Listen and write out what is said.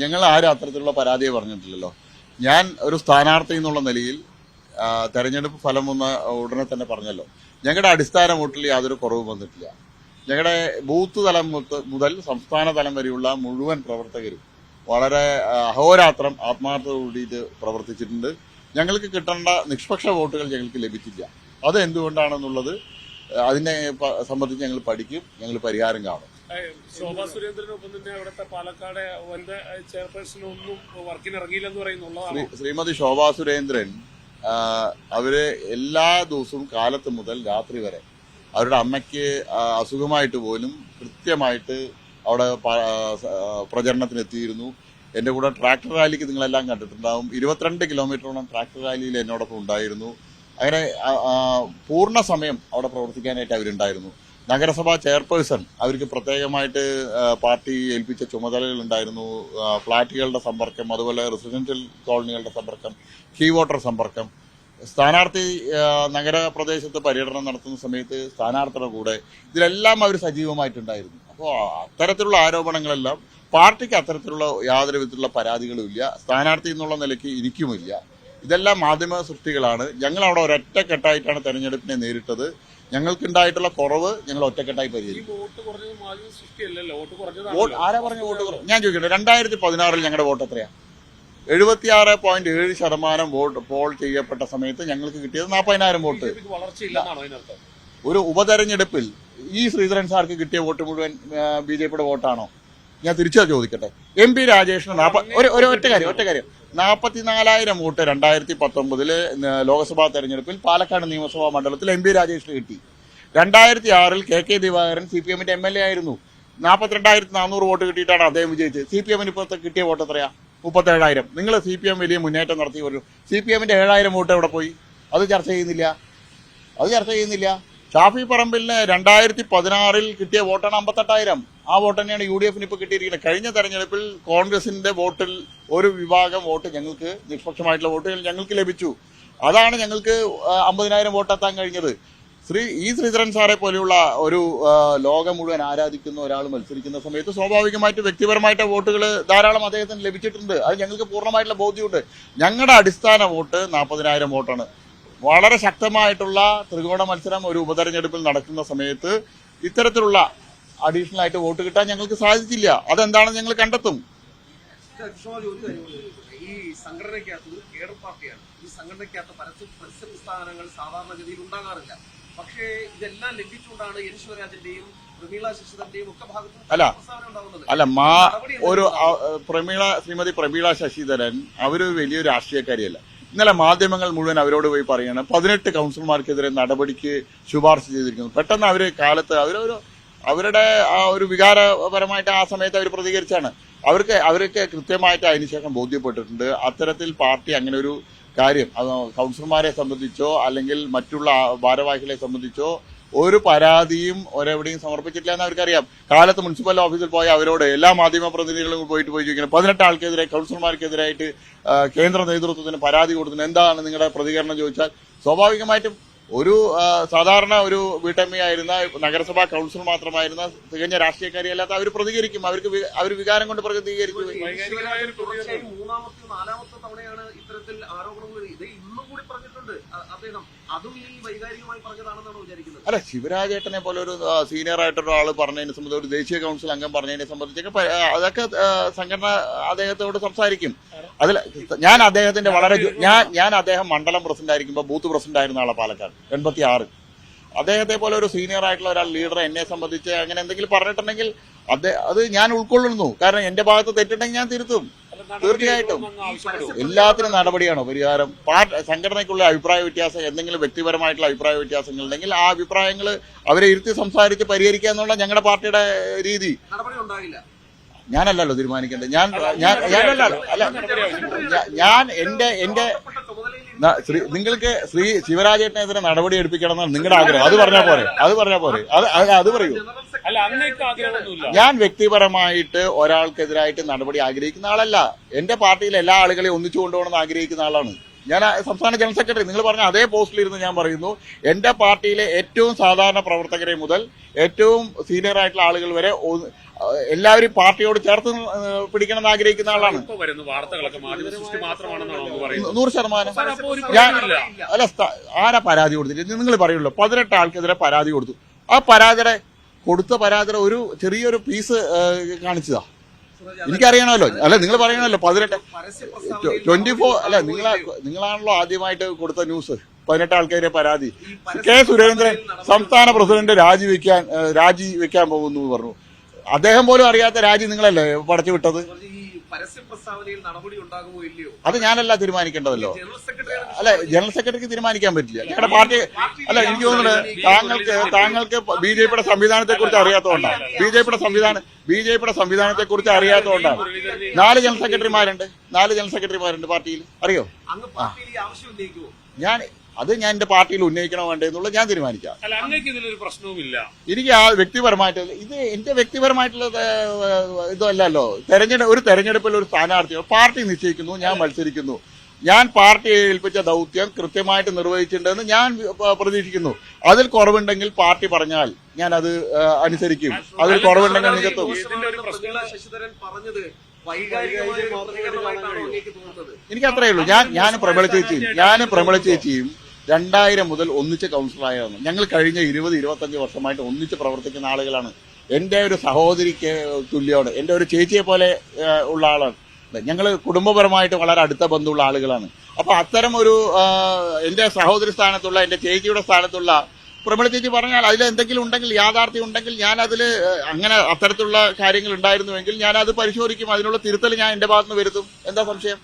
ഞങ്ങൾ ആരും അത്തരത്തിലുള്ള പരാതിയെ പറഞ്ഞിട്ടില്ലല്ലോ. ഞാൻ ഒരു സ്ഥാനാർത്ഥി എന്നുള്ള നിലയിൽ തെരഞ്ഞെടുപ്പ് ഫലം ഉടനെ തന്നെ പറഞ്ഞല്ലോ. ഞങ്ങളുടെ അടിസ്ഥാന വോട്ടിൽ യാതൊരു കുറവും വന്നിട്ടില്ല. ഞങ്ങളുടെ ബൂത്ത് തലം മുതൽ സംസ്ഥാന തലം വരെയുള്ള മുഴുവൻ പ്രവർത്തകരും വളരെ അഹോരാത്രം ആത്മാർത്ഥതയോടെ ഇത് പ്രവർത്തിച്ചിട്ടുണ്ട്. ഞങ്ങൾക്ക് കിട്ടേണ്ട നിഷ്പക്ഷ വോട്ടുകൾ ഞങ്ങൾക്ക് ലഭിച്ചില്ല. അത് എന്തുകൊണ്ടാണെന്നുള്ളത് അതിനെ സംബന്ധിച്ച് ഞങ്ങൾ പഠിക്കും, ഞങ്ങൾ പരിഹാരം കാണും. ശോഭാ സുരേന്ദ്രനൊപ്പം തന്നെ അവിടുത്തെ പാലക്കാട് വനിതാ ചെയർപേഴ്സണൊന്നും വർക്കിന് ഇറങ്ങിയില്ലെന്ന് പറയുന്നുള്ളതാണ്. ശ്രീമതി ശോഭാ സുരേന്ദ്രൻ അവര് എല്ലാ ദിവസവും കാലത്ത് മുതൽ രാത്രി വരെ അവരുടെ അമ്മയ്ക്ക് അസുഖമായിട്ട് പോലും കൃത്യമായിട്ട് അവിടെ പ്രചരണത്തിനെത്തിയിരുന്നു. എൻ്റെ കൂടെ ട്രാക്ടർ റാലിക്ക് നിങ്ങളെല്ലാം കണ്ടിട്ടുണ്ടാവും. 22 കിലോമീറ്ററോളം ട്രാക്ടർ റാലിയിൽ എന്നോടൊപ്പം ഉണ്ടായിരുന്നു. അങ്ങനെ പൂർണ്ണ സമയം അവിടെ പ്രവർത്തിക്കാനായിട്ട് അവരുണ്ടായിരുന്നു. നഗരസഭാ ചെയർപേഴ്സൺ അവർക്ക് പ്രത്യേകമായിട്ട് പാർട്ടി ഏൽപ്പിച്ച ചുമതലകളുണ്ടായിരുന്നു. ഫ്ളാറ്റുകളുടെ സമ്പർക്കം, അതുപോലെ റെസിഡൻഷ്യൽ കോളനികളുടെ സമ്പർക്കം, കീ വോട്ടർ സമ്പർക്കം. സ്ഥാനാർത്ഥി നഗരപ്രദേശത്ത് പര്യടനം നടത്തുന്ന സമയത്ത് സ്ഥാനാർത്ഥിയുടെ കൂടെ ഇതിലെല്ലാം അവർ സജീവമായിട്ടുണ്ടായിരുന്നു. അപ്പോൾ അത്തരത്തിലുള്ള ആരോപണങ്ങളെല്ലാം പാർട്ടിക്ക് അത്തരത്തിലുള്ള യാതൊരു വിധത്തിലുള്ള പരാതികളും ഇല്ല. സ്ഥാനാർത്ഥി എന്നുള്ള നിലയ്ക്ക് എനിക്കുമില്ല. ഇതെല്ലാം മാധ്യമ സൃഷ്ടികളാണ്. ഞങ്ങൾ അവിടെ ഒരൊറ്റക്കെട്ടായിട്ടാണ് തെരഞ്ഞെടുപ്പിനെ നേരിട്ടത്. ഞങ്ങൾക്കുണ്ടായിട്ടുള്ള കുറവ് ഞങ്ങൾ ഒറ്റക്കെട്ടായി പരിഹരിക്കും. ആരാ പറഞ്ഞ വോട്ട് കുറവ്? ഞാൻ ചോദിക്കട്ടെ, 2016 ഞങ്ങളുടെ വോട്ട് എത്രയാണ്? 76.7% വോട്ട് പോൾ ചെയ്യപ്പെട്ട സമയത്ത് ഞങ്ങൾക്ക് കിട്ടിയത് 40,000 വോട്ട്. ഒരു ഉപതെരഞ്ഞെടുപ്പിൽ ഈ ശ്രീധരൻ സാർക്ക് കിട്ടിയ വോട്ട് മുഴുവൻ BJPയുടെ വോട്ടാണോ? ഞാൻ തിരിച്ചു ചോദിക്കട്ടെ. MP രാജേഷിന് ഒറ്റ കാര്യം 44,000 വോട്ട് 2019 ലോക്സഭാ തെരഞ്ഞെടുപ്പിൽ പാലക്കാട് നിയമസഭാ മണ്ഡലത്തിൽ MP രാജേഷിന് കിട്ടി. 2006 KK ദിവാകരൻ CPMന്റെ MLA ആയിരുന്നു. 42,400 വോട്ട് കിട്ടിയിട്ടാണ് അദ്ദേഹം വിജയിച്ചത്. CPMന് ഇപ്പോൾ കിട്ടിയ വോട്ട് എത്രയാ? 37,000. നിങ്ങൾ CPM വലിയ മുന്നേറ്റം നടത്തി വരും. CPMന്റെ 7,000 വോട്ട് എവിടെ പോയി? അത് ചർച്ച ചെയ്യുന്നില്ല. ഷാഫി പറമ്പിലിന് 2016 കിട്ടിയ വോട്ടാണ് 58,000. ആ വോട്ട് തന്നെയാണ് UDFന് ഇപ്പോൾ കിട്ടിയിരിക്കുന്നത്. കഴിഞ്ഞ തെരഞ്ഞെടുപ്പിൽ കോൺഗ്രസിന്റെ വോട്ടിൽ ഒരു വിഭാഗം വോട്ട് ഞങ്ങൾക്ക്, നിഷ്പക്ഷമായിട്ടുള്ള വോട്ടുകൾ ഞങ്ങൾക്ക് ലഭിച്ചു. അതാണ് ഞങ്ങൾക്ക് 50,000 വോട്ടെത്താൻ കഴിഞ്ഞത്. ശ്രീധരൻ സാറെ പോലെയുള്ള ഒരു ലോകം മുഴുവൻ ആരാധിക്കുന്ന ഒരാൾ മത്സരിക്കുന്ന സമയത്ത് സ്വാഭാവികമായിട്ട് വ്യക്തിപരമായിട്ട് വോട്ടുകൾ ധാരാളം അദ്ദേഹത്തിന് ലഭിച്ചിട്ടുണ്ട്. അത് ഞങ്ങൾക്ക് പൂർണ്ണമായിട്ടുള്ള ബോധ്യമുണ്ട്. ഞങ്ങളുടെ അടിസ്ഥാന വോട്ട് 40,000 വോട്ടാണ്. വളരെ ശക്തമായിട്ടുള്ള ത്രികോണ മത്സരം ഒരു ഉപതെരഞ്ഞെടുപ്പിൽ നടക്കുന്ന സമയത്ത് ഇത്തരത്തിലുള്ള അഡീഷണൽ ആയിട്ട് വോട്ട് കിട്ടാൻ ഞങ്ങൾക്ക് സാധിച്ചില്ല. അതെന്താണെന്ന് ഞങ്ങൾ കണ്ടെത്തും. ഈ സംഘടനയ്ക്കകത്ത് കേഡർ പാർട്ടിയാണ്. ഈ സംഘടനയ്ക്കകത്ത് പരസ്യ സ്ഥാനങ്ങൾ സാധാരണഗതിയിൽ ഉണ്ടാകാറില്ല. പക്ഷേ ഇതെല്ലാം ലംഘിച്ചുകൊണ്ടാണ് ഈശ്വരാജന്റെയും പ്രമീള ശശിധരന്റെയും ഒക്കെ ഭാഗത്ത് ശ്രീമതി പ്രമീള ശശിധരൻ അവര് വലിയൊരു രാഷ്ട്രീയക്കാരിയല്ല. ഇന്നലെ മാധ്യമങ്ങൾ മുഴുവൻ അവരോട് പോയി പറയണം 18 കൗൺസിലർമാർക്കെതിരെ നടപടിക്ക് ശുപാർശ ചെയ്തിരിക്കുന്നു. പെട്ടെന്ന് അവരുടെ ആ ഒരു വികാരപരമായിട്ട് ആ സമയത്ത് അവർ പ്രതികരിച്ചാണ്. അവർക്ക് കൃത്യമായിട്ട് അതിനുശേഷം ബോധ്യപ്പെട്ടിട്ടുണ്ട് അത്തരത്തിൽ പാർട്ടി അങ്ങനെ ഒരു കാര്യം കൗൺസിലർമാരെ സംബന്ധിച്ചോ അല്ലെങ്കിൽ മറ്റുള്ള ഭാരവാഹികളെ സംബന്ധിച്ചോ ഒരു പരാതിയും ഒരെവിടെയും സമർപ്പിച്ചിട്ടില്ല എന്ന് അവർക്കറിയാം. കാലത്ത് മുനിസിപ്പൽ ഓഫീസിൽ പോയ അവരോട് എല്ലാ മാധ്യമ പ്രതിനിധികളും പോയി ചോദിക്കണം 18 ആൾക്കെതിരെ കൗൺസിലർമാർക്കെതിരായിട്ട് കേന്ദ്ര നേതൃത്വത്തിന് പരാതി കൊടുത്തിന് എന്താണ് നിങ്ങളുടെ പ്രതികരണം ചോദിച്ചാൽ സ്വാഭാവികമായിട്ടും ഒരു സാധാരണ ഒരു വീട്ടമ്മയായിരുന്ന നഗരസഭാ കൗൺസിൽ മാത്രമായിരുന്ന തികഞ്ഞ രാഷ്ട്രീയക്കാരിയല്ലാത്ത അവർ പ്രതികരിക്കും. അവർ വികാരം കൊണ്ട് പ്രതികരിക്കും. മൂന്നാമത്തെ നാലാമത്തെ തവണയാണ് ഇത്തരത്തിൽ ആരോപണങ്ങൾ ഇന്നും കൂടി പറഞ്ഞിട്ടുണ്ട് അദ്ദേഹം. അതും ഈ വൈകാരികമായി പറഞ്ഞതാണെന്നാണ് വിചാരിക്കുന്നത്. അല്ല, ശിവരാജേട്ടനെ പോലെ ഒരു സീനിയർ ആയിട്ടുള്ള ആള് പറഞ്ഞതിനെ സംബന്ധിച്ച് ഒരു ദേശീയ കൗൺസിൽ അംഗം പറഞ്ഞതിനെ സംബന്ധിച്ചൊക്കെ അതൊക്കെ സംഘടന അദ്ദേഹത്തോട് സംസാരിക്കും. അതിൽ ഞാൻ അദ്ദേഹത്തിന്റെ ഞാൻ അദ്ദേഹം മണ്ഡലം പ്രസിഡന്റ് ആയിരിക്കുമ്പോൾ ബൂത്ത് പ്രസിഡന്റ് ആയിരുന്ന ആളാണ് പാലക്കാട് 86. അദ്ദേഹത്തെ പോലെ ഒരു സീനിയർ ആയിട്ടുള്ള ഒരാൾ ലീഡർ എന്നെ സംബന്ധിച്ച് അങ്ങനെ എന്തെങ്കിലും പറഞ്ഞിട്ടുണ്ടെങ്കിൽ അത് ഞാൻ ഉൾക്കൊള്ളുന്നു. കാരണം എന്റെ ഭാഗത്ത് തെറ്റുണ്ടെങ്കിൽ ഞാൻ തിരുത്തും. തീർച്ചയായിട്ടും എല്ലാത്തിനും നടപടിയാണോ പരിഹാരം? സംഘടനയ്ക്കുള്ള അഭിപ്രായ വ്യത്യാസം, എന്തെങ്കിലും വ്യക്തിപരമായിട്ടുള്ള അഭിപ്രായ വ്യത്യാസങ്ങൾ ഉണ്ടെങ്കിൽ ആ അഭിപ്രായങ്ങൾ അവരെ ഇരുത്തി സംസാരിച്ച് പരിഹരിക്കുക എന്നുള്ള ഞങ്ങളുടെ പാർട്ടിയുടെ രീതി. ഞാനല്ലല്ലോ തീരുമാനിക്കേണ്ടത്. നിങ്ങൾക്ക് ശിവരാജേട്ടനെതിരെ നടപടി എടുപ്പിക്കണം എന്നാണ് നിങ്ങളുടെ ആഗ്രഹം. അത് പറഞ്ഞാൽ പോരെ. അത് പറയൂ. ഞാൻ വ്യക്തിപരമായിട്ട് ഒരാൾക്കെതിരായിട്ട് നടപടി ആഗ്രഹിക്കുന്ന ആളല്ല. എന്റെ പാർട്ടിയിലെ എല്ലാ ആളുകളെയും ഒന്നിച്ചു കൊണ്ടുപോകണമെന്ന് ആഗ്രഹിക്കുന്ന ആളാണ്. ഞാൻ സംസ്ഥാന ജനറൽ സെക്രട്ടറി നിങ്ങൾ പറഞ്ഞ അതേ പോസ്റ്റിലിരുന്ന് ഞാൻ പറയുന്നു, എന്റെ പാർട്ടിയിലെ ഏറ്റവും സാധാരണ പ്രവർത്തകരെ മുതൽ ഏറ്റവും സീനിയർ ആയിട്ടുള്ള ആളുകൾ വരെ എല്ലാവരും പാർട്ടിയോട് ചേർത്ത് പിടിക്കണം എന്ന് ആഗ്രഹിക്കുന്ന ആളാണ്. ഇപ്പൊ വരുന്ന വാർത്തകളൊക്കെ മാധ്യമ സൃഷ്ടി മാത്രമാണെന്നാണോ അങ്ങ് പറയുന്നത്? 100%. ഞാൻ അല്ല, ആരാ പരാതി കൊടുത്തിട്ട് നിങ്ങൾ പറയുള്ളൂ. 18 ആൾക്കെതിരെ പരാതി കൊടുത്തു. ആ കൊടുത്ത പരാതിയുടെ ഒരു ചെറിയൊരു പീസ് കാണിച്ചതാ. എനിക്കറിയണമല്ലോ. അല്ല, നിങ്ങൾ പറയണമല്ലോ 18 24 അല്ല, നിങ്ങളാണല്ലോ ആദ്യമായിട്ട് കൊടുത്ത ന്യൂസ്. 18 ആൾക്കാരെ പരാതി. കെ സുരേന്ദ്രൻ സംസ്ഥാന പ്രസിഡന്റ് രാജിവെക്കാൻ പോകുന്നു പറഞ്ഞു. അദ്ദേഹം പോലും അറിയാത്ത രാജി നിങ്ങളല്ലേ പടച്ചു വിട്ടത്? അത് ഞാനല്ല തീരുമാനിക്കേണ്ടതല്ലോ. അല്ല, ജനറൽ സെക്രട്ടറിക്ക് തീരുമാനിക്കാൻ പറ്റില്ല. ഞങ്ങളുടെ പാർട്ടി അല്ല, എനിക്ക് തോന്നുന്നത് താങ്കൾക്ക് ബിജെപിയുടെ സംവിധാനത്തെ കുറിച്ച് അറിയാത്തതുകൊണ്ടാണ്. ബിജെപിയുടെ സംവിധാനത്തെ കുറിച്ച് അറിയാത്തതുകൊണ്ടാണ്. 4 ജനറൽ സെക്രട്ടറിമാരുണ്ട് പാർട്ടിയിൽ. അറിയോ? ഞാൻ എന്റെ പാർട്ടിയിൽ ഉന്നയിക്കണോ വേണ്ടേ എന്നുള്ളത് ഞാൻ തീരുമാനിക്കാം. അല്ല, അങ്ങേക്ക് ഇതിലൊരു പ്രശ്നവുമില്ല. എനിക്ക് ആ വ്യക്തിപരമായിട്ട് ഇത് എന്റെ വ്യക്തിപരമായിട്ടുള്ള ഇതല്ലല്ലോ. ഒരു തെരഞ്ഞെടുപ്പിൽ ഒരു സ്ഥാനാർത്ഥിയോ പാർട്ടി നിശ്ചയിക്കുന്നു, ഞാൻ മത്സരിക്കുന്നു. ഞാൻ പാർട്ടിയെ ഏൽപ്പിച്ച ദൗത്യം കൃത്യമായിട്ട് നിർവഹിച്ചിട്ടുണ്ടെന്ന് ഞാൻ പ്രതീക്ഷിക്കുന്നു. അതിൽ കുറവുണ്ടെങ്കിൽ പാർട്ടി പറഞ്ഞാൽ ഞാൻ അത് അനുസരിക്കും. അതിൽ കുറവുണ്ടെങ്കിൽ നികത്തും. എനിക്ക് അത്രയേ ഉള്ളൂ. ഞാനും പ്രബല ചേച്ചിയും 2000 മുതൽ ഒന്നിച്ച് കൗൺസിലറായിരുന്നു. ഞങ്ങൾ കഴിഞ്ഞ 20-25 വർഷമായിട്ട് ഒന്നിച്ച് പ്രവർത്തിക്കുന്ന ആളുകളാണ്. എന്റെ ഒരു സഹോദരിക്ക് തുല്യമാണ്. എന്റെ ഒരു ചേച്ചിയെ പോലെ ഉള്ള ആളാണ്. ഞങ്ങൾ കുടുംബപരമായിട്ട് വളരെ അടുത്ത ബന്ധമുള്ള ആളുകളാണ്. അപ്പൊ അത്തരം ഒരു എന്റെ സഹോദരി സ്ഥാനത്തുള്ള, എന്റെ ചേച്ചിയുടെ സ്ഥാനത്തുള്ള പ്രബല ചേച്ചി പറഞ്ഞാൽ അതിൽ എന്തെങ്കിലും ഉണ്ടെങ്കിൽ, യാഥാർത്ഥ്യം ഉണ്ടെങ്കിൽ ഞാൻ അതിൽ അങ്ങനെ അത്തരത്തിലുള്ള കാര്യങ്ങൾ ഉണ്ടായിരുന്നുവെങ്കിൽ ഞാൻ അത് പരിശോധിക്കും. അതിനുള്ള തിരുത്തൽ ഞാൻ എന്റെ ഭാഗത്തുനിന്ന് വരുത്തും. എന്താ സംശയം?